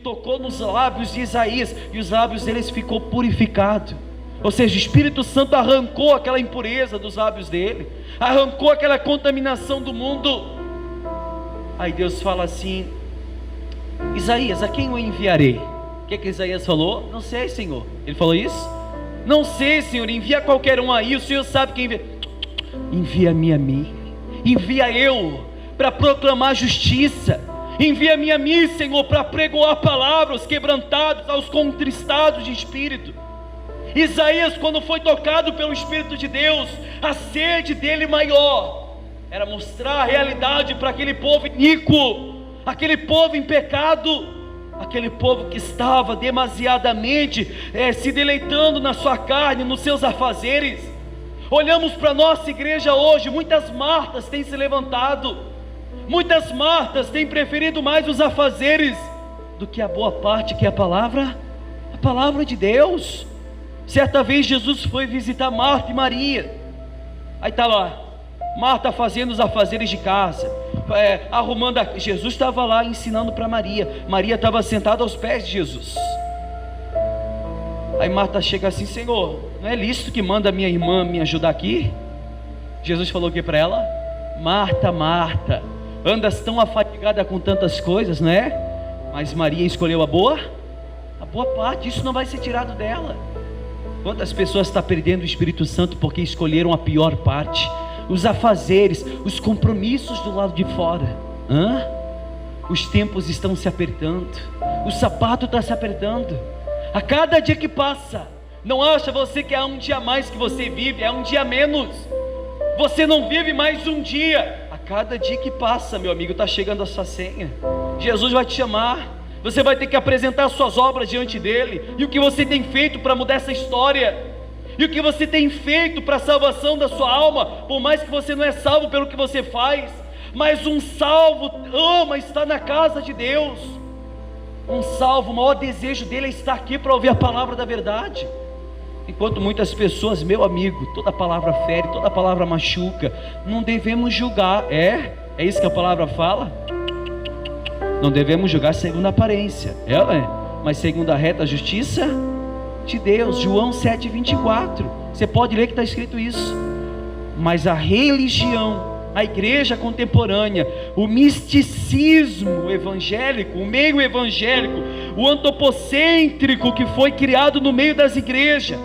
tocou nos lábios de Isaías, e os lábios deles ficou purificado. Ou seja, o Espírito Santo arrancou aquela impureza dos lábios dele, arrancou aquela contaminação do mundo. Aí Deus fala assim: Isaías, a quem eu enviarei? O que Isaías falou? Não sei, Senhor. Ele falou isso? Não sei, Senhor, envia qualquer um aí, o Senhor sabe quem envia. Envia-me a mim, envia eu para proclamar justiça, envia-me a mim, Senhor, para pregoar palavras aos quebrantados, aos contristados de espírito. Isaías, quando foi tocado pelo Espírito de Deus, a sede dele maior era mostrar a realidade para aquele povo iníquo, aquele povo em pecado, aquele povo que estava demasiadamente se deleitando na sua carne, nos seus afazeres. Olhamos para a nossa igreja hoje, muitas Martas têm se levantado, muitas Martas têm preferido mais os afazeres do que a boa parte, que é a palavra de Deus. Certa vez Jesus foi visitar Marta e Maria, aí está lá Marta fazendo os afazeres de casa, arrumando Jesus estava lá ensinando para Maria, Maria estava sentada aos pés de Jesus. Aí Marta chega assim: Senhor, não é lícito que manda minha irmã me ajudar aqui? Jesus falou o que para ela? Marta, Marta, andas tão afadigada com tantas coisas, não é? Mas Maria escolheu a boa parte, isso não vai ser tirado dela. Quantas pessoas estão perdendo o Espírito Santo porque escolheram a pior parte, os afazeres, os compromissos do lado de fora. Os tempos estão se apertando, o sapato está se apertando, a cada dia que passa. Não acha você que é um dia a mais que você vive, é um dia a menos. Você não vive mais um dia. A cada dia que passa, meu amigo, está chegando a sua senha. Jesus vai te chamar, você vai ter que apresentar suas obras diante dele, e o que você tem feito para mudar essa história, e o que você tem feito para a salvação da sua alma. Por mais que você não é salvo pelo que você faz, mas um salvo ama estar na casa de Deus. Um salvo, o maior desejo dele é estar aqui para ouvir a palavra da verdade. Enquanto muitas pessoas, meu amigo, toda palavra fere, toda palavra machuca. Não devemos julgar, é isso que a palavra fala. Não devemos julgar segundo a aparência, mas segundo a reta justiça de Deus. João 7,24, você pode ler que está escrito isso. Mas a religião, a igreja contemporânea, o misticismo evangélico, o meio evangélico, o antropocêntrico que foi criado no meio das igrejas,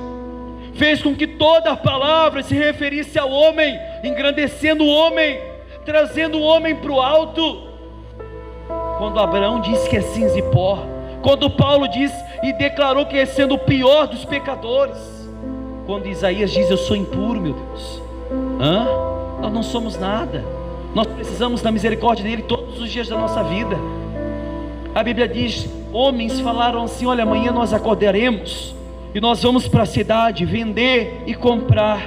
fez com que toda a palavra se referisse ao homem, engrandecendo o homem, trazendo o homem para o alto. Quando Abraão disse que é cinza e pó, quando Paulo diz e declarou que é sendo o pior dos pecadores, quando Isaías diz: eu sou impuro, meu Deus, nós não somos nada, nós precisamos da misericórdia dele todos os dias da nossa vida. A Bíblia diz: homens falaram assim: olha, amanhã nós acordaremos e nós vamos para a cidade vender e comprar.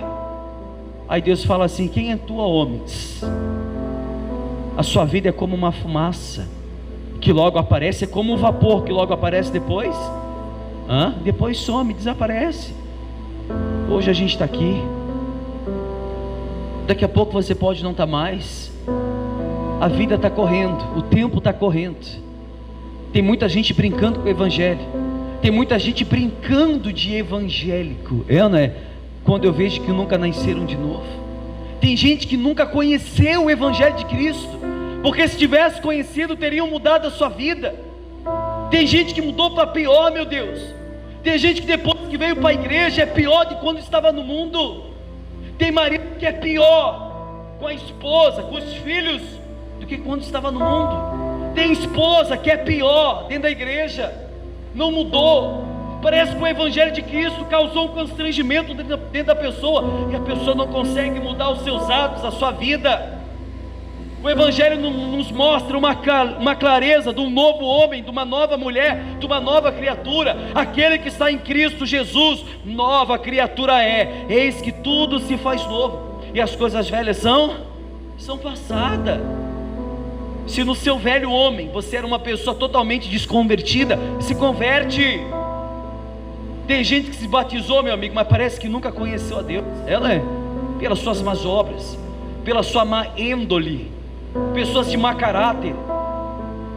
Aí Deus fala assim: quem é tu, homens? A sua vida é como uma fumaça que logo aparece, é como um vapor que logo aparece depois, depois some, desaparece. Hoje a gente está aqui, daqui a pouco você pode não estar mais. A vida está correndo, o tempo está correndo. Tem muita gente brincando com o evangelho, tem muita gente brincando de evangélico, não é? Quando eu vejo que nunca nasceram de novo. Tem gente que nunca conheceu o evangelho de Cristo, porque se tivesse conhecido teriam mudado a sua vida. Tem gente que mudou para pior, meu Deus. Tem gente que depois que veio para a igreja é pior de quando estava no mundo. Tem marido que é pior com a esposa, com os filhos, do que quando estava no mundo. Tem esposa que é pior dentro da igreja, não mudou. Parece que o evangelho de Cristo causou um constrangimento dentro da pessoa, e a pessoa não consegue mudar os seus hábitos, a sua vida. O evangelho nos mostra uma clareza de um novo homem, de uma nova mulher, de uma nova criatura. Aquele que está em Cristo Jesus, nova criatura é. Eis que tudo se faz novo, e as coisas velhas são passadas. Se no seu velho homem você era uma pessoa totalmente desconvertida, se converte. Tem gente que se batizou, meu amigo, mas parece que nunca conheceu a Deus. Pelas suas más obras, pela sua má índole, pessoas de má caráter.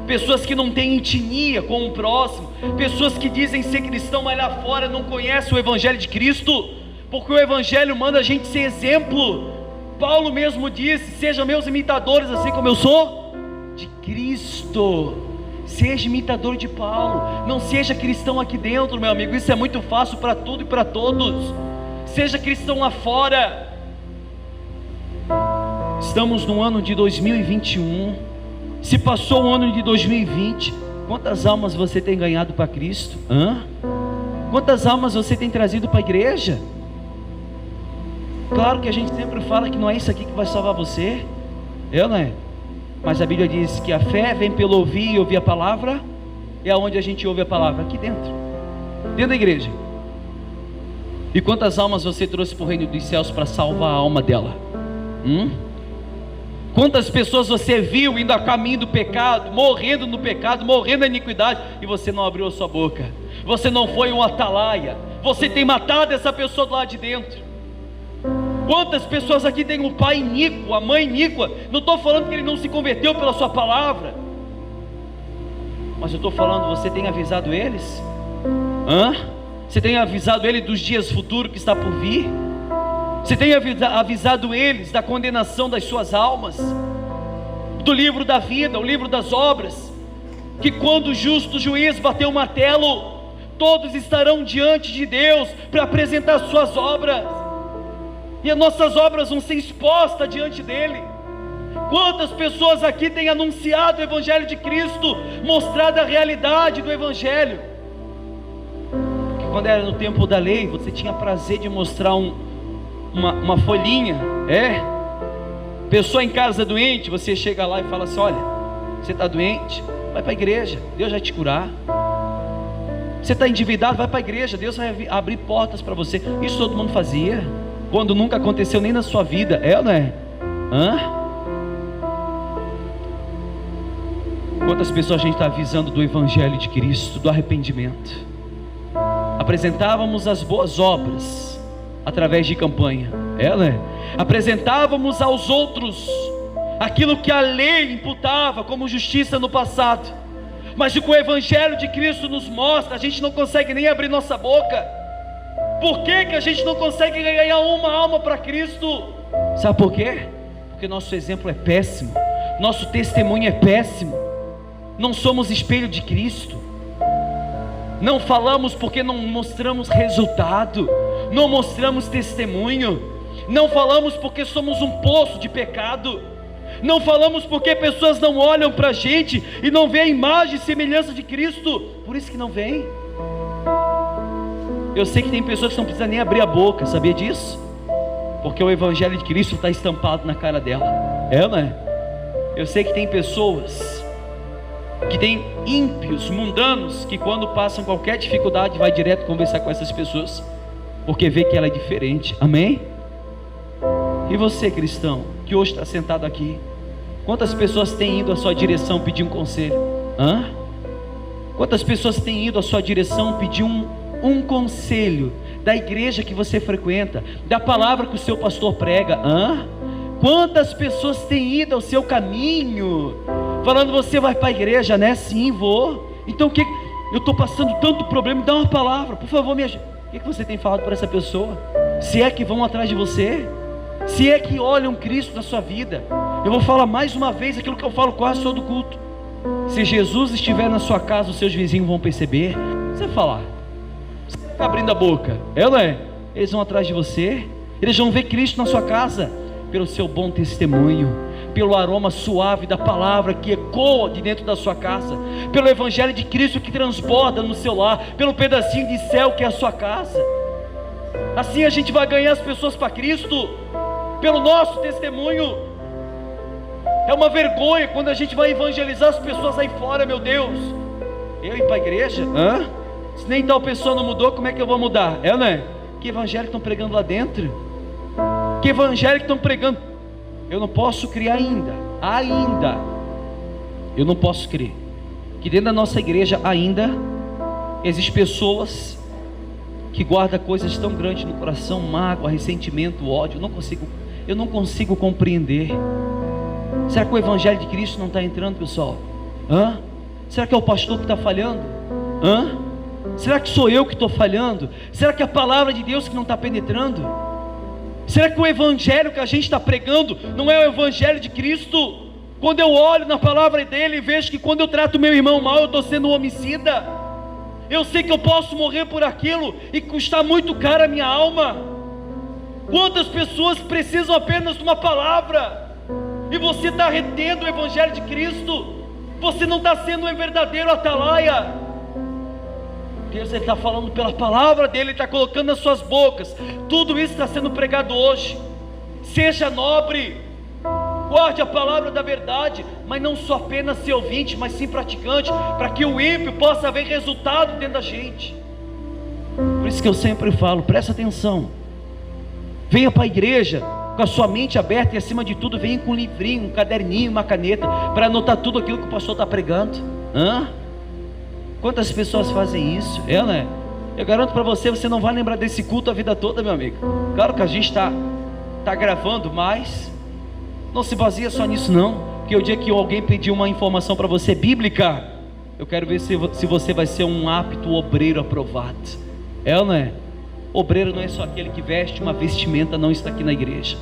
pessoas que não têm intimia com o próximo, pessoas que dizem ser cristão, mas lá fora não conhecem o Evangelho de Cristo, porque o Evangelho manda a gente ser exemplo. Paulo mesmo disse: sejam meus imitadores, assim como eu sou de Cristo. Seja imitador de Paulo, não seja cristão aqui dentro, meu amigo, isso é muito fácil para tudo e para todos. Seja cristão lá fora. Estamos no ano de 2021. Se passou o ano de 2020, quantas almas você tem ganhado para Cristo? Quantas almas você tem trazido para a igreja? Claro que a gente sempre fala que não é isso aqui que vai salvar você, não é? Mas a Bíblia diz que a fé vem pelo ouvir e ouvir a palavra. É aonde a gente ouve a palavra? Aqui dentro da igreja. E quantas almas você trouxe para o reino dos céus para salvar a alma dela? Quantas pessoas você viu indo a caminho do pecado, morrendo no pecado, morrendo na iniquidade, e você não abriu a sua boca? Você não foi um atalaia, você tem matado essa pessoa do lado de dentro. Quantas pessoas aqui têm um pai iníquo, a mãe iníqua? Não estou falando que ele não se converteu pela sua palavra, mas eu estou falando, você tem avisado eles? Você tem avisado eles dos dias futuros que está por vir? Você tem avisado eles da condenação das suas almas? Do livro da vida, o livro das obras, que quando o justo juiz bater o martelo, todos estarão diante de Deus para apresentar suas obras, e as nossas obras vão ser expostas diante dele. Quantas pessoas aqui têm anunciado o Evangelho de Cristo, mostrado a realidade do Evangelho? Porque quando era no tempo da lei, você tinha prazer de mostrar uma folhinha, pessoa em casa doente, você chega lá e fala assim: olha, você está doente? Vai para a igreja, Deus vai te curar. Você está endividado? Vai para a igreja, Deus vai abrir portas para você. Isso todo mundo fazia, quando nunca aconteceu nem na sua vida, ou não é? Quantas pessoas a gente está avisando do Evangelho de Cristo, do arrependimento? Apresentávamos as boas obras através de campanha, né? Apresentávamos aos outros aquilo que a lei imputava como justiça no passado, mas o que o Evangelho de Cristo nos mostra, a gente não consegue nem abrir nossa boca. Por que a gente não consegue ganhar uma alma para Cristo? Sabe por quê? Porque nosso exemplo é péssimo, nosso testemunho é péssimo, não somos espelho de Cristo, não falamos porque não mostramos resultado, não mostramos testemunho, não falamos porque somos um poço de pecado, não falamos porque pessoas não olham para a gente e não vê a imagem e semelhança de Cristo, por isso que não vem. Eu sei que tem pessoas que não precisam nem abrir a boca, sabia disso? Porque o Evangelho de Cristo está estampado na cara dela, não é? Eu sei que tem pessoas que tem ímpios, mundanos, que quando passam qualquer dificuldade vai direto conversar com essas pessoas, porque vê que ela é diferente, amém? E você, cristão, que hoje está sentado aqui, quantas pessoas têm ido à sua direção pedir um conselho? Quantas pessoas têm ido à sua direção pedir um conselho da igreja que você frequenta, da palavra que o seu pastor prega? Quantas pessoas têm ido ao seu caminho, falando: você vai para a igreja, né? Sim, vou. Então eu estou passando tanto problema, me dá uma palavra, por favor, me ajude. O que você tem falado para essa pessoa? Se é que vão atrás de você, se é que olham Cristo na sua vida. Eu vou falar mais uma vez aquilo que eu falo quase todo culto: se Jesus estiver na sua casa, os seus vizinhos vão perceber. Você falar, você está abrindo a boca, não é? Eles vão atrás de você, eles vão ver Cristo na sua casa, pelo seu bom testemunho, pelo aroma suave da palavra que ecoa de dentro da sua casa, pelo Evangelho de Cristo que transborda no seu lar, pelo pedacinho de céu que é a sua casa. Assim a gente vai ganhar as pessoas para Cristo, pelo nosso testemunho. É uma vergonha quando a gente vai evangelizar as pessoas aí fora, meu Deus. Eu ir para a igreja? Se nem tal pessoa não mudou, como é que eu vou mudar? Não é? Que evangelho que estão pregando lá dentro? Que evangelho que estão pregando? Eu não posso crer ainda, eu não posso crer que dentro da nossa igreja ainda existem pessoas que guardam coisas tão grandes no coração, mágoa, ressentimento, ódio. Eu não consigo compreender. Será que o Evangelho de Cristo não está entrando, pessoal? Será que é o pastor que está falhando? Será que sou eu que estou falhando? Será que é a palavra de Deus que não está penetrando? Será que o evangelho que a gente está pregando não é o evangelho de Cristo? Quando eu olho na palavra dele e vejo que quando eu trato meu irmão mal, eu estou sendo um homicida. Eu sei que eu posso morrer por aquilo e custar muito caro a minha alma. Quantas pessoas precisam apenas de uma palavra, e você está retendo o evangelho de Cristo? Você não está sendo um verdadeiro atalaia. Deus está falando pela palavra dele, Ele está colocando nas suas bocas. Tudo isso está sendo pregado hoje. Seja nobre, guarde a palavra da verdade, mas não só apenas ser ouvinte, mas sim praticante, para que o ímpio possa ver resultado dentro da gente. Por isso que eu sempre falo, presta atenção, venha para a igreja com a sua mente aberta, e acima de tudo venha com um livrinho, um caderninho, uma caneta, para anotar tudo aquilo que o pastor está pregando. Quantas pessoas fazem isso? Né? Eu garanto para você, você não vai lembrar desse culto a vida toda, meu amigo. Claro que a gente está gravando, mas não se baseia só nisso não, porque o dia que alguém pedir uma informação para você bíblica, eu quero ver se você vai ser um apto obreiro aprovado. Não é? Obreiro não é só aquele que veste uma vestimenta, não está aqui na igreja.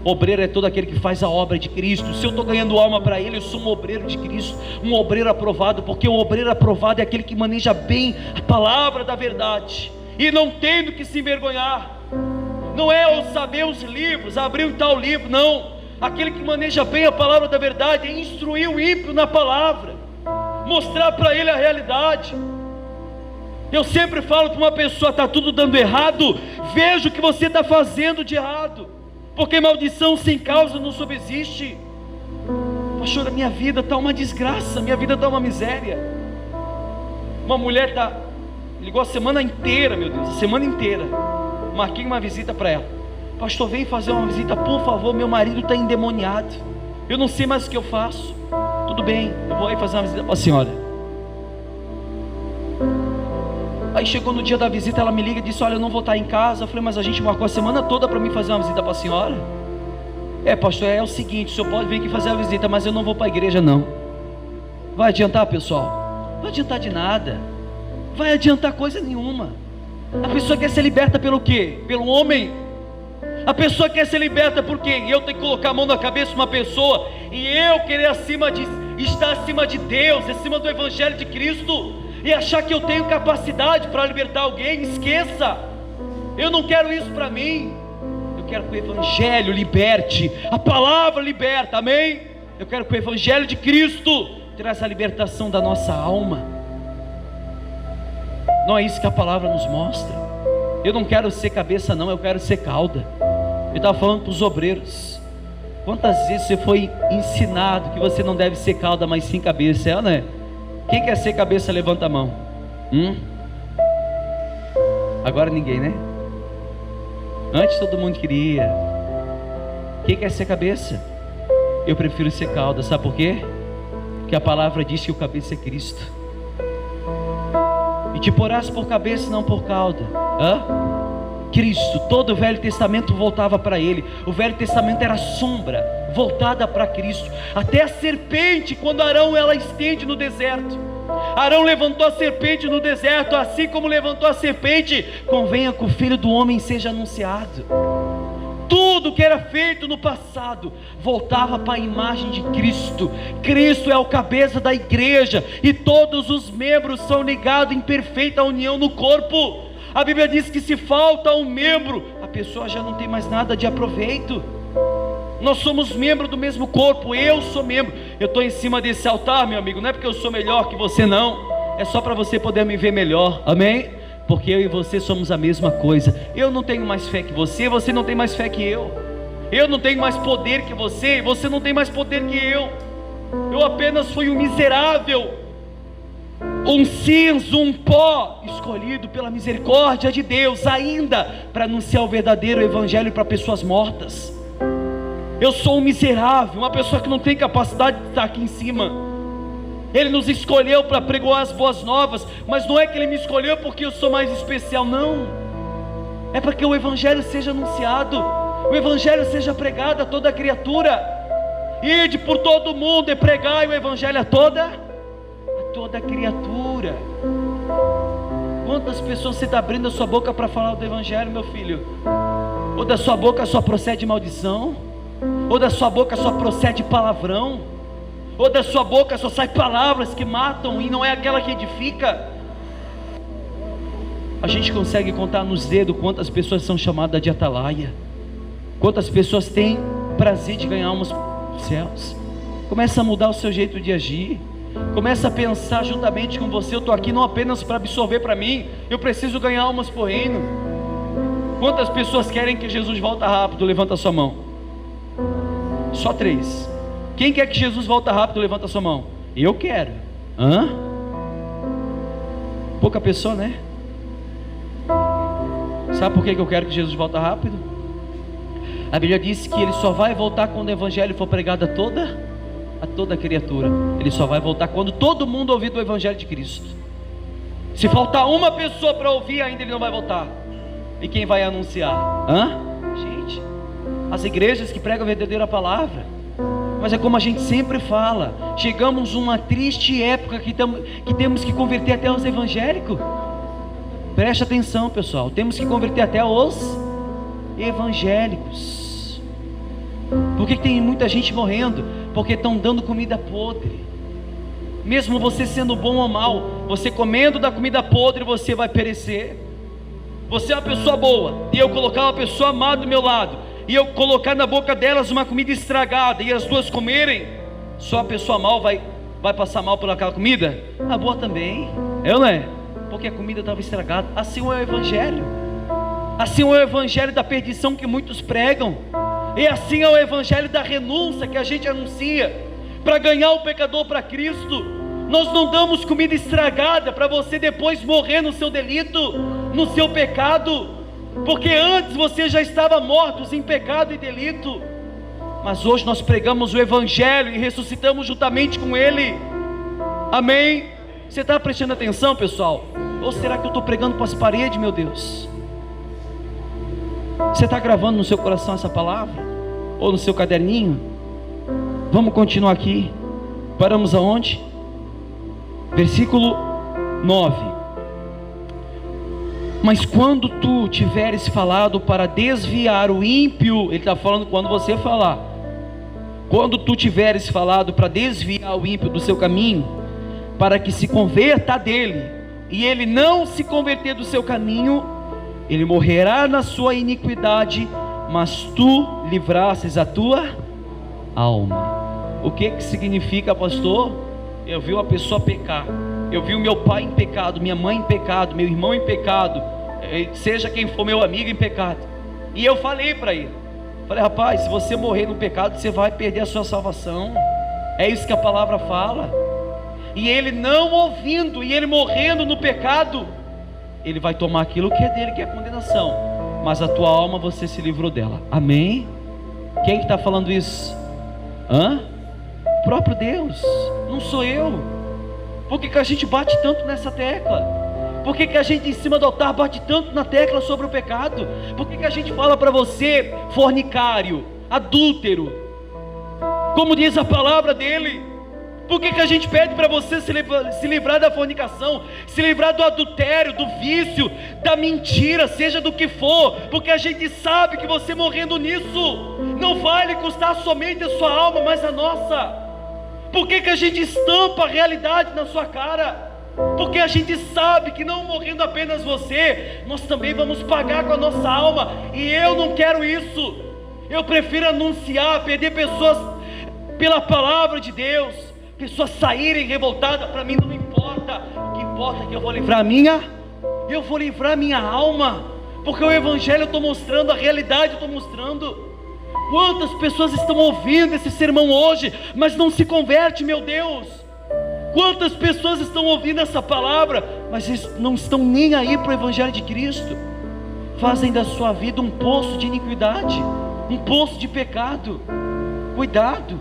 Obreiro é todo aquele que faz a obra de Cristo. Se eu estou ganhando alma para Ele, eu sou um obreiro de Cristo, um obreiro aprovado, porque o obreiro aprovado é aquele que maneja bem a palavra da verdade, e não tem do que se envergonhar. Não é eu saber os livros, abrir um tal livro, não. Aquele que maneja bem a palavra da verdade é instruir o ímpio na palavra, mostrar para ele a realidade. Eu sempre falo para uma pessoa: está tudo dando errado, veja o que você está fazendo de errado, porque maldição sem causa não subsiste. Pastor, a minha vida está uma desgraça, minha vida está uma miséria. Uma mulher ligou a semana inteira, meu Deus, a semana inteira. Marquei uma visita para ela. Pastor, vem fazer uma visita, por favor, meu marido está endemoniado, eu não sei mais o que eu faço. Tudo bem, eu vou aí fazer uma visita para a senhora. Aí chegou no dia da visita, ela me liga e disse: olha, eu não vou estar em casa. Eu falei: mas a gente marcou a semana toda para mim fazer uma visita para a senhora. Pastor, é o seguinte, o senhor pode vir aqui fazer a visita, mas eu não vou para a igreja não. Vai adiantar, pessoal? Não vai adiantar de nada, vai adiantar coisa nenhuma. A pessoa quer ser liberta pelo quê? Pelo homem. A pessoa quer ser liberta por quê? Eu tenho que colocar a mão na cabeça de uma pessoa e eu querer estar acima de Deus, acima do evangelho de Cristo, e achar que eu tenho capacidade para libertar alguém. Esqueça, eu não quero isso para mim. Eu quero que o evangelho liberte, a palavra liberta, amém? Eu quero que o evangelho de Cristo traz a libertação da nossa alma. Não é isso que a palavra nos mostra? Eu não quero ser cabeça não, eu quero ser cauda. Eu estava falando para os obreiros: quantas vezes você foi ensinado que você não deve ser cauda, mas sim cabeça, né? Quem quer ser cabeça, levanta a mão. Agora ninguém, né? Antes todo mundo queria. Quem quer ser cabeça? Eu prefiro ser cauda, sabe por quê? Porque a palavra diz que o cabeça é Cristo. E te porás por cabeça, não por cauda. Cristo, todo o Velho Testamento voltava para Ele. O Velho Testamento era sombra voltada para Cristo. Até a serpente, quando Arão ela estende no deserto, Arão levantou a serpente no deserto. Assim como levantou a serpente, convenha que o Filho do Homem seja anunciado. Tudo que era feito no passado voltava para a imagem de Cristo. Cristo é o cabeça da igreja, e todos os membros são ligados em perfeita união no corpo. A Bíblia diz que se falta um membro, a pessoa já não tem mais nada de aproveito. Nós somos membros do mesmo corpo. Eu sou membro. Eu estou em cima desse altar, meu amigo, não é porque eu sou melhor que você não, é só para você poder me ver melhor, amém? Porque eu e você somos a mesma coisa. Eu não tenho mais fé que você, você não tem mais fé que eu. Eu não tenho mais poder que você, você não tem mais poder que eu. Eu apenas fui um miserável, um cinza, um pó, escolhido pela misericórdia de Deus, ainda para anunciar o verdadeiro evangelho para pessoas mortas. Eu sou um miserável, uma pessoa que não tem capacidade de estar aqui em cima. Ele nos escolheu para pregoar as boas novas, mas não é que Ele me escolheu porque eu sou mais especial, não. É para que o evangelho seja anunciado, o evangelho seja pregado a toda criatura. Ide por todo mundo e pregai o evangelho a toda toda criatura. Quantas pessoas você está abrindo a sua boca para falar do Evangelho, meu filho? Ou da sua boca só procede maldição? Ou da sua boca só procede palavrão? Ou da sua boca só sai palavras que matam e não é aquela que edifica? A gente consegue contar nos dedos quantas pessoas são chamadas de atalaia, quantas pessoas têm prazer de ganhar almas dos céus. Começa a mudar o seu jeito de agir. Começa a pensar juntamente com você. Eu estou aqui não apenas para absorver para mim, eu preciso ganhar almas por reino. Quantas pessoas querem que Jesus volte rápido? Levanta a sua mão. Só 3. Quem quer que Jesus volte rápido? Levanta a sua mão. Eu quero. Hã? Pouca pessoa, né? Sabe por que eu quero que Jesus volte rápido? A Bíblia diz que Ele só vai voltar quando o Evangelho for pregado a toda criatura. Ele só vai voltar quando todo mundo ouvir do Evangelho de Cristo. Se faltar uma pessoa para ouvir, ainda Ele não vai voltar. E quem vai anunciar? Gente, as igrejas que pregam a verdadeira palavra. Mas é como a gente sempre fala, chegamos numa triste época que temos que converter até os evangélicos. Preste atenção, pessoal, temos que converter até os evangélicos. Por que tem muita gente morrendo? Porque estão dando comida podre. Mesmo você sendo bom ou mal, você comendo da comida podre, você vai perecer. Você é uma pessoa boa, e eu colocar uma pessoa má do meu lado, e eu colocar na boca delas uma comida estragada, e as duas comerem, só a pessoa mal vai passar mal por aquela comida? A boa também, não é? Porque a comida estava estragada. Assim é o Evangelho. Assim é o Evangelho da perdição que muitos pregam. E assim é o Evangelho da renúncia que a gente anuncia, para ganhar o pecador para Cristo. Nós não damos comida estragada para você depois morrer no seu delito, no seu pecado, porque antes você já estava mortos em pecado e delito. Mas hoje nós pregamos o Evangelho e ressuscitamos juntamente com Ele. Amém? Você está prestando atenção, pessoal? Ou será que eu estou pregando para as paredes, meu Deus? Você está gravando no seu coração essa palavra? Ou no seu caderninho? Vamos continuar aqui. Paramos aonde? Versículo 9. Mas quando tu tiveres falado para desviar o ímpio, ele está falando quando você falar. Quando tu tiveres falado para desviar o ímpio do seu caminho, para que se converta dele, e ele não se converter do seu caminho, ele morrerá na sua iniquidade, mas tu livrasses a tua alma. O que significa, pastor? Eu vi uma pessoa pecar, eu vi o meu pai em pecado, minha mãe em pecado, meu irmão em pecado, seja quem for meu amigo em pecado, e eu falei para ele, rapaz, se você morrer no pecado, você vai perder a sua salvação. É isso que a palavra fala. E ele não ouvindo, e ele morrendo no pecado, ele vai tomar aquilo que é dele, que é a condenação, mas a tua alma você se livrou dela. Amém? Quem que está falando isso? O próprio Deus, não sou eu. Por que a gente bate tanto nessa tecla? Por que a gente em cima do altar bate tanto na tecla sobre o pecado? Por que a gente fala para você, fornicário, adúltero, como diz a palavra dele? Por que a gente pede para você se livrar da fornicação, se livrar do adultério, do vício, da mentira, seja do que for? Porque a gente sabe que você morrendo nisso, não vai lhe custar somente a sua alma, mas a nossa. Por que a gente estampa a realidade na sua cara? Porque a gente sabe que não morrendo apenas você, nós também vamos pagar com a nossa alma. E eu não quero isso. Eu prefiro anunciar, perder pessoas pela palavra de Deus, pessoas saírem revoltadas. Para mim não importa. O que importa é que eu vou livrar minha alma, porque o Evangelho eu estou mostrando, a realidade eu estou mostrando. Quantas pessoas estão ouvindo esse sermão hoje, mas não se converte, meu Deus? Quantas pessoas estão ouvindo essa palavra, mas não estão nem aí para o Evangelho de Cristo? Fazem da sua vida um poço de iniquidade, um poço de pecado. Cuidado.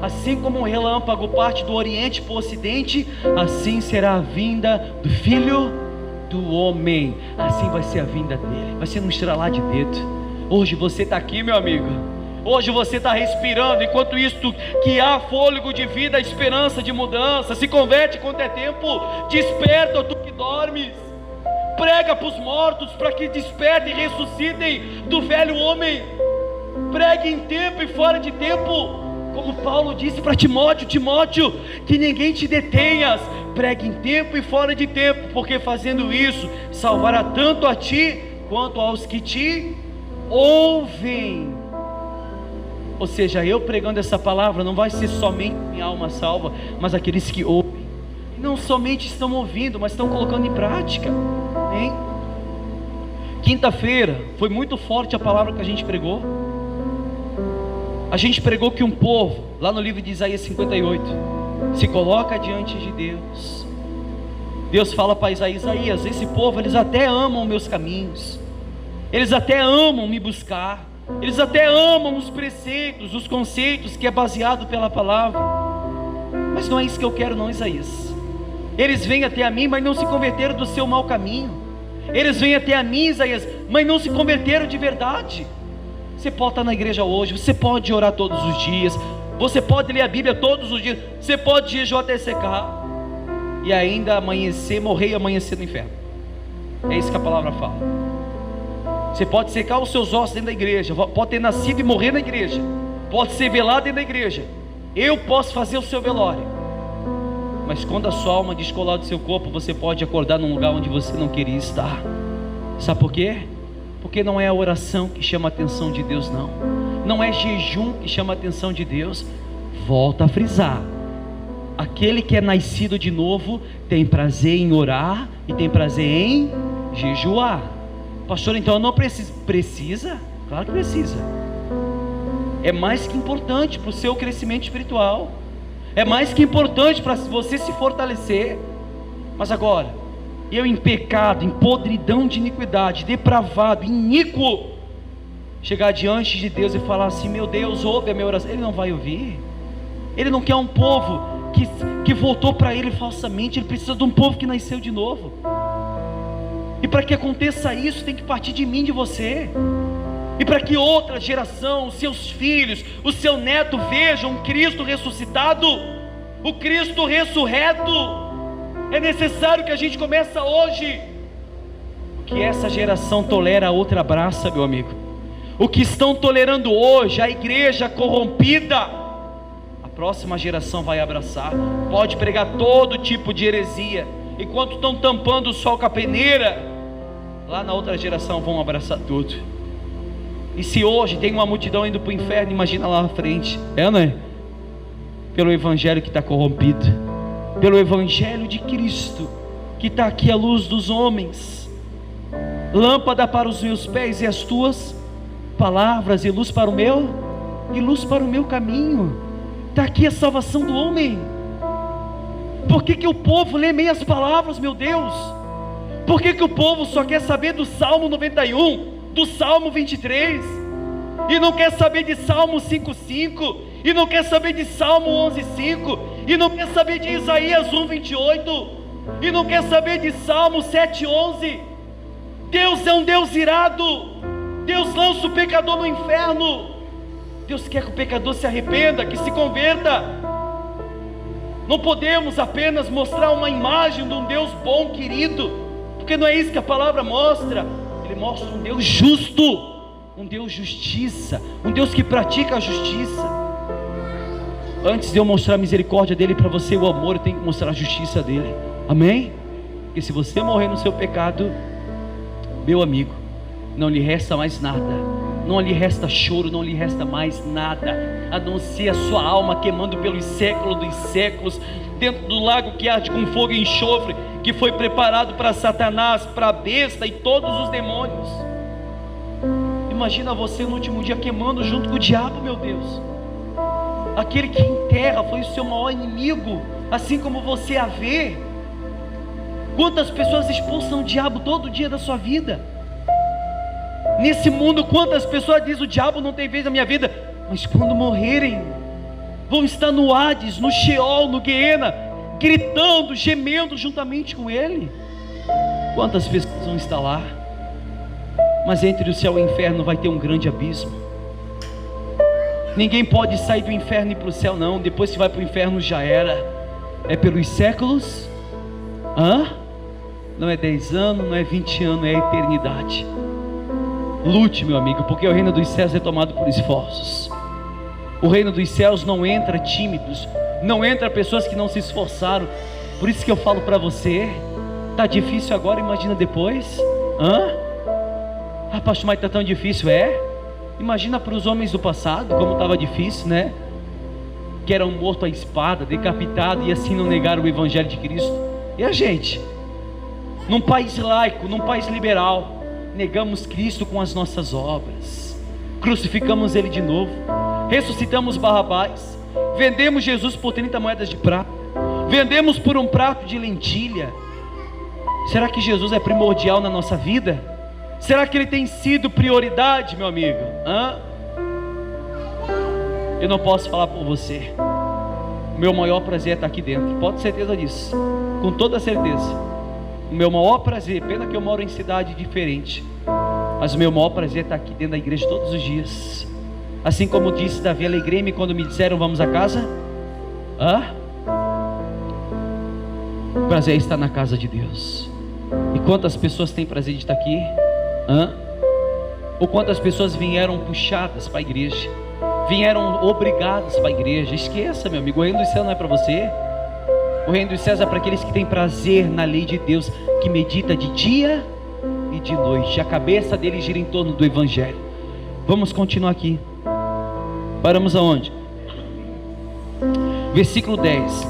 Assim como um relâmpago parte do oriente para o ocidente, assim será a vinda do Filho do Homem. Assim vai ser a vinda dele, vai ser um estralar de dedo. Hoje você está aqui, meu amigo, Hoje você está respirando, enquanto isto que há fôlego de vida, esperança de mudança. Se converte quando é tempo, desperta tu que dormes. Prega para os mortos, para que despertem e ressuscitem do velho homem. Pregue em tempo e fora de tempo, como Paulo disse para Timóteo: Timóteo, que ninguém te detenhas. Pregue em tempo e fora de tempo, porque fazendo isso salvará tanto a ti quanto aos que te ouvem. Ou seja, eu pregando essa palavra não vai ser somente minha alma salva, mas aqueles que ouvem, e não somente estão ouvindo, mas estão colocando em prática. Hein? Quinta-feira foi muito forte a palavra que a gente pregou. A gente pregou que um povo, lá no livro de Isaías 58, se coloca diante de Deus. Deus fala para Isaías: esse povo, eles até amam meus caminhos, eles até amam me buscar, eles até amam os preceitos, os conceitos que é baseado pela palavra, mas não é isso que eu quero não, Isaías. Eles vêm até a mim, mas não se converteram do seu mau caminho. Eles vêm até a mim, Isaías, mas não se converteram de verdade. Você pode estar na igreja hoje, você pode orar todos os dias, você pode ler a Bíblia todos os dias, você pode jejuar até secar, e ainda amanhecer, morrer e amanhecer no inferno. É isso que a palavra fala. Você pode secar os seus ossos dentro da igreja, pode ter nascido e morrer na igreja, pode ser velado dentro da igreja. Eu posso fazer o seu velório, mas quando a sua alma descolar do seu corpo, você pode acordar num lugar onde você não queria estar. Sabe por quê? Porque não é a oração que chama a atenção de Deus, não. Não é jejum que chama a atenção de Deus. Volta a frisar: aquele que é nascido de novo tem prazer em orar e tem prazer em jejuar. Pastor, então eu não preciso. Precisa? Claro que precisa. É mais que importante para o seu crescimento espiritual, é mais que importante para você se fortalecer. Mas agora, eu em pecado, em podridão de iniquidade, depravado, iníquo, chegar diante de Deus e falar assim: meu Deus, ouve a minha oração. Ele não vai ouvir. Ele não quer um povo que voltou para Ele falsamente. Ele precisa de um povo que nasceu de novo. E para que aconteça isso, tem que partir de mim, de você. E para que outra geração, os seus filhos, o seu neto vejam um Cristo ressuscitado, o Cristo ressurreto, é necessário que a gente comece hoje. O que essa geração tolera, a outra abraça, meu amigo. O que estão tolerando hoje, a igreja corrompida, a próxima geração vai abraçar. Pode pregar todo tipo de heresia, enquanto estão tampando o sol com a peneira, lá na outra geração vão abraçar tudo. E se hoje tem uma multidão indo para o inferno, imagina lá na frente. É, não é? Pelo evangelho que está corrompido, pelo evangelho de Cristo, que está aqui à luz dos homens, lâmpada para os meus pés e as tuas palavras, e luz para o meu caminho. Está aqui a salvação do homem. Por que o povo lê meias palavras, meu Deus? Por que o povo só quer saber do Salmo 91, do Salmo 23, e não quer saber de Salmo 5:5, e não quer saber de Salmo 11:5, e não quer saber de Isaías 1:28, e não quer saber de Salmo 7:11? Deus é um Deus irado. Deus lança o pecador no inferno. Deus quer que o pecador se arrependa, que se converta. Não podemos apenas mostrar uma imagem de um Deus bom, querido, porque não é isso que a palavra mostra. Ele mostra um Deus justo, um Deus justiça, um Deus que pratica a justiça. Antes de eu mostrar a misericórdia dele para você, o amor, eu tenho que mostrar a justiça dele. Amém? Porque se você morrer no seu pecado, meu amigo, não lhe resta mais nada. Não lhe resta choro, não lhe resta mais nada, a não ser a sua alma queimando pelos séculos dos séculos, dentro do lago que arde com fogo e enxofre, que foi preparado para Satanás, para a besta e todos os demônios. Imagina você no último dia queimando junto com o diabo, meu Deus. Aquele que em terra foi o seu maior inimigo, assim como você a vê. Quantas pessoas expulsam o diabo todo dia da sua vida? Nesse mundo, quantas pessoas dizem: o diabo não tem vez na minha vida, mas quando morrerem, vão estar no Hades, no Sheol, no Guiena, gritando, gemendo juntamente com ele. Quantas pessoas vão estar lá? Mas entre o céu e o inferno vai ter um grande abismo. Ninguém pode sair do inferno e ir para o céu, não. Depois que vai para o inferno já era. É pelos séculos. Não é 10 anos, não é 20 anos, é a eternidade. Lute, meu amigo, porque o reino dos céus é tomado por esforços. O reino dos céus não entra tímidos, não entra pessoas que não se esforçaram. Por isso que eu falo para você, tá difícil agora, imagina depois. Pastor, mas tá tão difícil, Imagina para os homens do passado como estava difícil, né? Que eram mortos à espada, decapitados, e assim não negaram o evangelho de Cristo. E a gente, num país laico, num país liberal, negamos Cristo com as nossas obras, crucificamos Ele de novo, ressuscitamos Barrabás, vendemos Jesus por 30 moedas de prata, vendemos por um prato de lentilha. Será que Jesus é primordial na nossa vida? Será que Ele tem sido prioridade, meu amigo? Eu não posso falar por você. O meu maior prazer é estar aqui dentro, pode ter certeza disso, com toda certeza. O meu maior prazer, pena que eu moro em cidade diferente, mas o meu maior prazer é estar aqui dentro da igreja todos os dias. Assim como disse Davi, alegrei-me quando me disseram vamos a casa. O prazer é estar na casa de Deus. E quantas pessoas têm prazer de estar aqui? Ou quantas pessoas vieram puxadas para a igreja, vieram obrigadas para a igreja? Esqueça, meu amigo, o reino dos céus não é para você. O reino dos céus é para aqueles que têm prazer na lei de Deus, que medita de dia e de noite. A cabeça dele gira em torno do evangelho. Vamos continuar aqui. Paramos aonde? Versículo 10.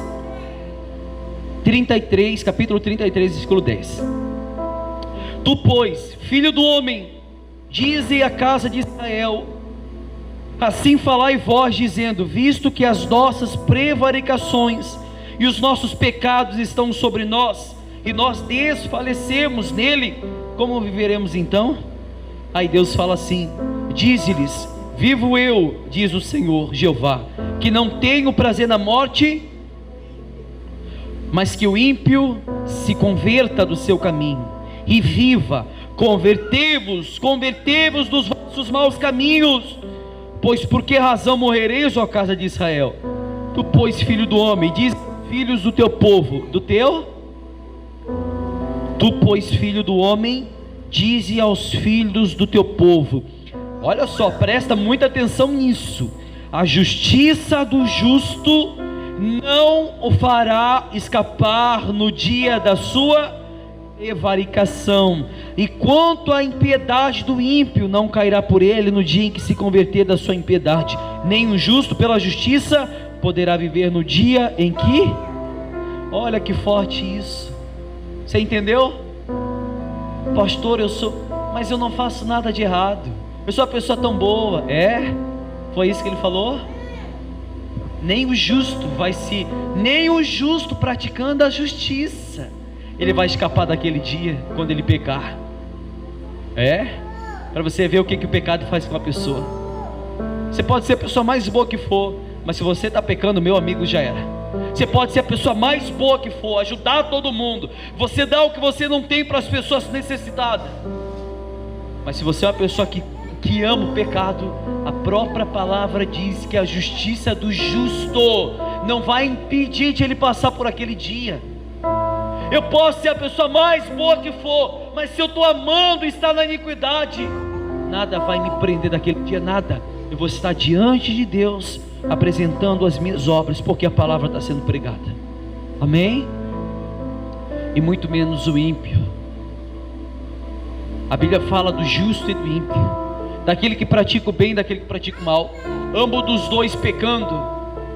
33, capítulo 33, versículo 10. Tu, pois, filho do homem, dize à casa de Israel, assim falai vós, dizendo, visto que as nossas prevaricações e os nossos pecados estão sobre nós, e nós desfalecemos nele, como viveremos então? Aí Deus fala assim, dize-lhes, vivo eu, diz o Senhor Jeová, que não tenho prazer na morte, mas que o ímpio se converta do seu caminho e viva. Convertei-vos dos vossos maus caminhos. Pois por que razão morrereis, ó casa de Israel? Tu, pois, filho do homem, diz filhos do teu povo, tu, pois, filho do homem, dize aos filhos do teu povo. Olha só, presta muita atenção nisso. A justiça do justo não o fará escapar no dia da sua prevaricação, e quanto à impiedade do ímpio, não cairá por ele no dia em que se converter da sua impiedade, nem o justo pela justiça poderá viver no dia em que... Olha que forte isso. Você entendeu? Pastor, mas eu não faço nada de errado, eu sou uma pessoa tão boa. Foi isso que ele falou? Nem o justo praticando a justiça, ele vai escapar daquele dia, quando ele pecar. Para você ver o que o pecado faz com a pessoa. Você pode ser a pessoa mais boa que for, mas se você está pecando, meu amigo, já era. Você pode ser a pessoa mais boa que for, ajudar todo mundo, você dá o que você não tem para as pessoas necessitadas, mas se você é uma pessoa que ama o pecado, a própria palavra diz que a justiça do justo não vai impedir de ele passar por aquele dia. Eu posso ser a pessoa mais boa que for, mas se eu estou amando e estar na iniquidade, nada vai me prender daquele dia, nada. Eu vou estar diante de Deus, apresentando as minhas obras, porque a palavra está sendo pregada. Amém? E muito menos o ímpio. A Bíblia fala do justo e do ímpio, daquele que pratica o bem e daquele que pratica o mal. Ambos dos dois pecando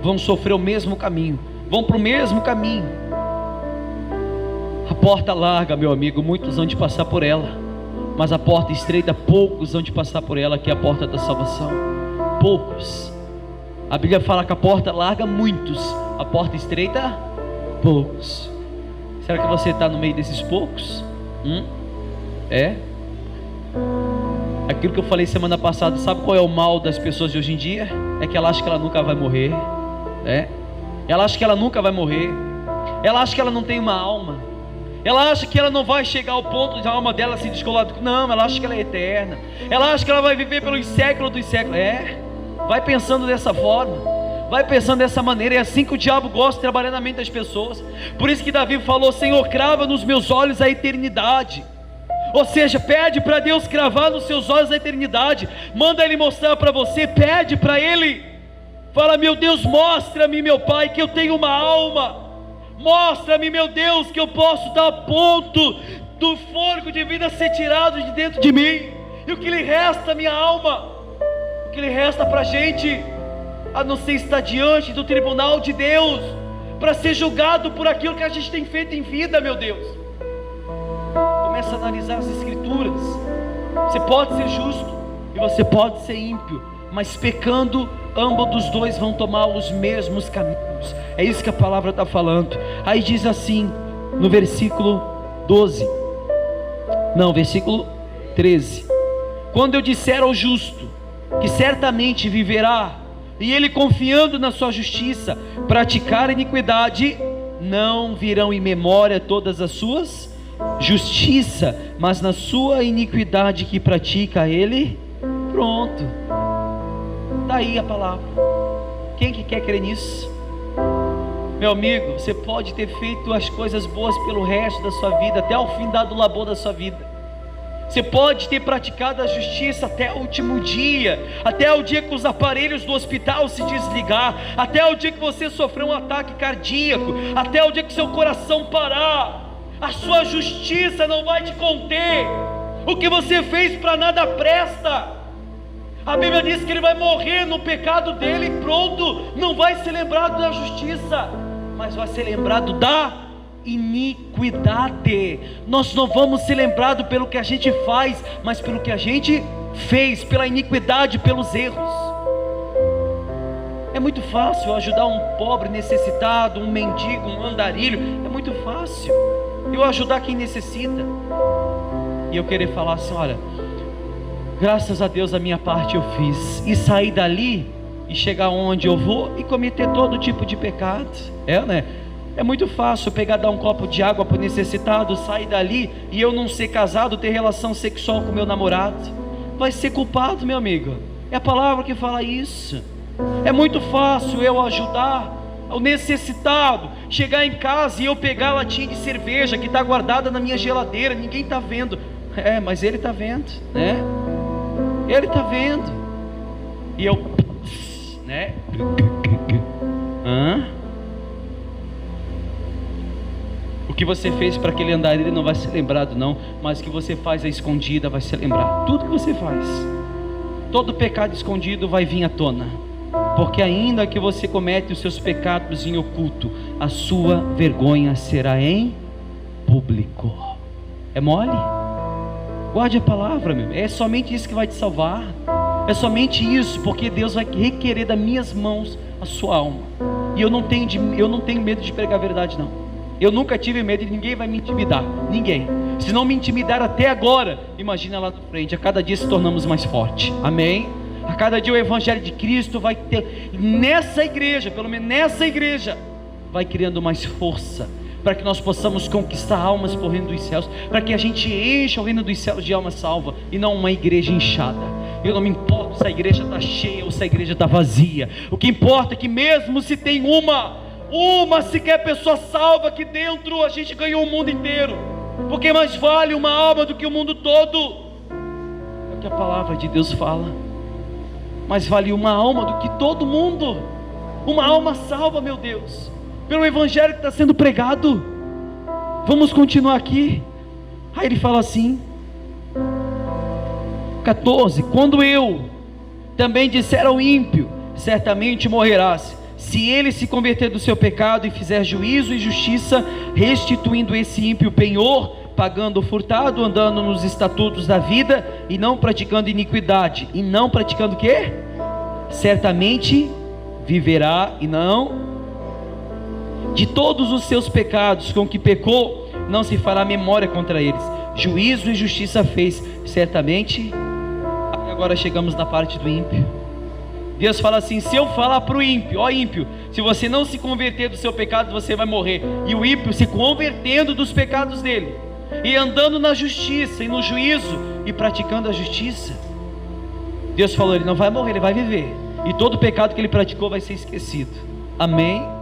vão sofrer o mesmo caminho, vão para o mesmo caminho. A porta larga, meu amigo, muitos vão de passar por ela, mas a porta estreita, poucos vão de passar por ela, que é a porta da salvação. Poucos. A Bíblia fala que a porta larga, muitos, a porta estreita, poucos. Será que você está no meio desses poucos? Aquilo que eu falei semana passada, sabe qual é o mal das pessoas de hoje em dia? É que ela acha que ela nunca vai morrer. Ela acha que ela nunca vai morrer. Ela acha que ela não tem uma alma. Ela acha que ela não vai chegar ao ponto de a alma dela se descolar. Não, ela acha que ela é eterna. Ela acha que ela vai viver pelos séculos dos séculos. Vai pensando dessa forma, vai pensando dessa maneira. É assim que o diabo gosta de trabalhar na mente das pessoas. Por isso que Davi falou: Senhor, crava nos meus olhos a eternidade. Ou seja, pede para Deus cravar nos seus olhos a eternidade. Manda Ele mostrar para você, pede para Ele. Fala: meu Deus, mostra-me, meu Pai, que eu tenho uma alma. Mostra-me, meu Deus, que eu posso estar a ponto do fôlego de vida ser tirado de dentro de mim. E o que lhe resta, minha alma? O que lhe resta para a gente, a não ser estar diante do tribunal de Deus, para ser julgado por aquilo que a gente tem feito em vida, meu Deus. Começa a analisar as escrituras. Você pode ser justo e você pode ser ímpio, mas pecando, ambos dos dois vão tomar os mesmos caminhos. É isso que a palavra está falando. Aí diz assim, no versículo 13: quando eu disser ao justo que certamente viverá, e ele, confiando na sua justiça, praticar iniquidade, não virão em memória todas as suas justiça, mas na sua iniquidade que pratica ele, pronto. Está aí a palavra. Quem que quer crer nisso? Meu amigo, você pode ter feito as coisas boas pelo resto da sua vida, até o fim do labor da sua vida. Você pode ter praticado a justiça até o último dia, até o dia que os aparelhos do hospital se desligar, até o dia que você sofreu um ataque cardíaco, até o dia que seu coração parar. A sua justiça não vai te conter. O que você fez para nada presta. A Bíblia diz que ele vai morrer no pecado dele e pronto. Não vai ser lembrado da justiça, mas vai ser lembrado da iniquidade. Nós não vamos ser lembrados pelo que a gente faz, mas pelo que a gente fez, pela iniquidade, pelos erros. É muito fácil ajudar um pobre necessitado, um mendigo, um andarilho. É muito fácil eu ajudar quem necessita, e eu querer falar assim: olha, graças a Deus a minha parte eu fiz, e sair dali e chegar onde eu vou e cometer todo tipo de pecado. Né? É muito fácil pegar, dar um copo de água para o necessitado, sair dali e eu não ser casado, ter relação sexual com meu namorado. Vai ser culpado, meu amigo. É a palavra que fala isso. É muito fácil eu ajudar o necessitado, chegar em casa e eu pegar a latinha de cerveja que está guardada na minha geladeira, ninguém está vendo. Mas ele está vendo, né? Ele está vendo. E eu, né? O que você fez para aquele andarilho não vai ser lembrado não, mas o que você faz à escondida vai ser lembrado. Tudo que você faz, todo pecado escondido vai vir à tona, porque ainda que você comete os seus pecados em oculto, a sua vergonha será em público. É mole? Guarde a palavra, meu. É somente isso que vai te salvar. É somente isso, porque Deus vai requerer das minhas mãos a sua alma. E eu não tenho medo de pregar a verdade não. Eu nunca tive medo e ninguém vai me intimidar. Ninguém. Se não me intimidar até agora, imagina lá na frente. A cada dia se tornamos mais fortes. Amém? A cada dia o Evangelho de Cristo vai ter, nessa igreja, pelo menos nessa igreja, vai criando mais força, para que nós possamos conquistar almas por reino dos céus, para que a gente encha o reino dos céus de alma salva, e não uma igreja inchada. Eu não me importo se a igreja está cheia ou se a igreja está vazia. O que importa é que mesmo se tem uma sequer pessoa salva aqui dentro, a gente ganhou o mundo inteiro, porque mais vale uma alma do que o mundo todo. É o que a palavra de Deus fala. Mais vale uma alma do que todo mundo. Uma alma salva, meu Deus, pelo Evangelho que está sendo pregado. Vamos continuar aqui. Aí ele fala assim, 14: quando eu também disser ao ímpio, certamente morrerás, se ele se converter do seu pecado e fizer juízo e justiça, restituindo esse ímpio penhor, pagando o furtado, andando nos estatutos da vida, e não praticando iniquidade, e não praticando o quê? Certamente viverá, e não de todos os seus pecados com que pecou, não se fará memória contra eles. Juízo e justiça fez, certamente. Agora chegamos na parte do ímpio. Deus fala assim: se eu falar para o ímpio, ó ímpio, se você não se converter do seu pecado, você vai morrer. E o ímpio se convertendo dos pecados dele, e andando na justiça e no juízo, e praticando a justiça, Deus falou: ele não vai morrer, ele vai viver. e todo pecado que ele praticou vai ser esquecido. Amém?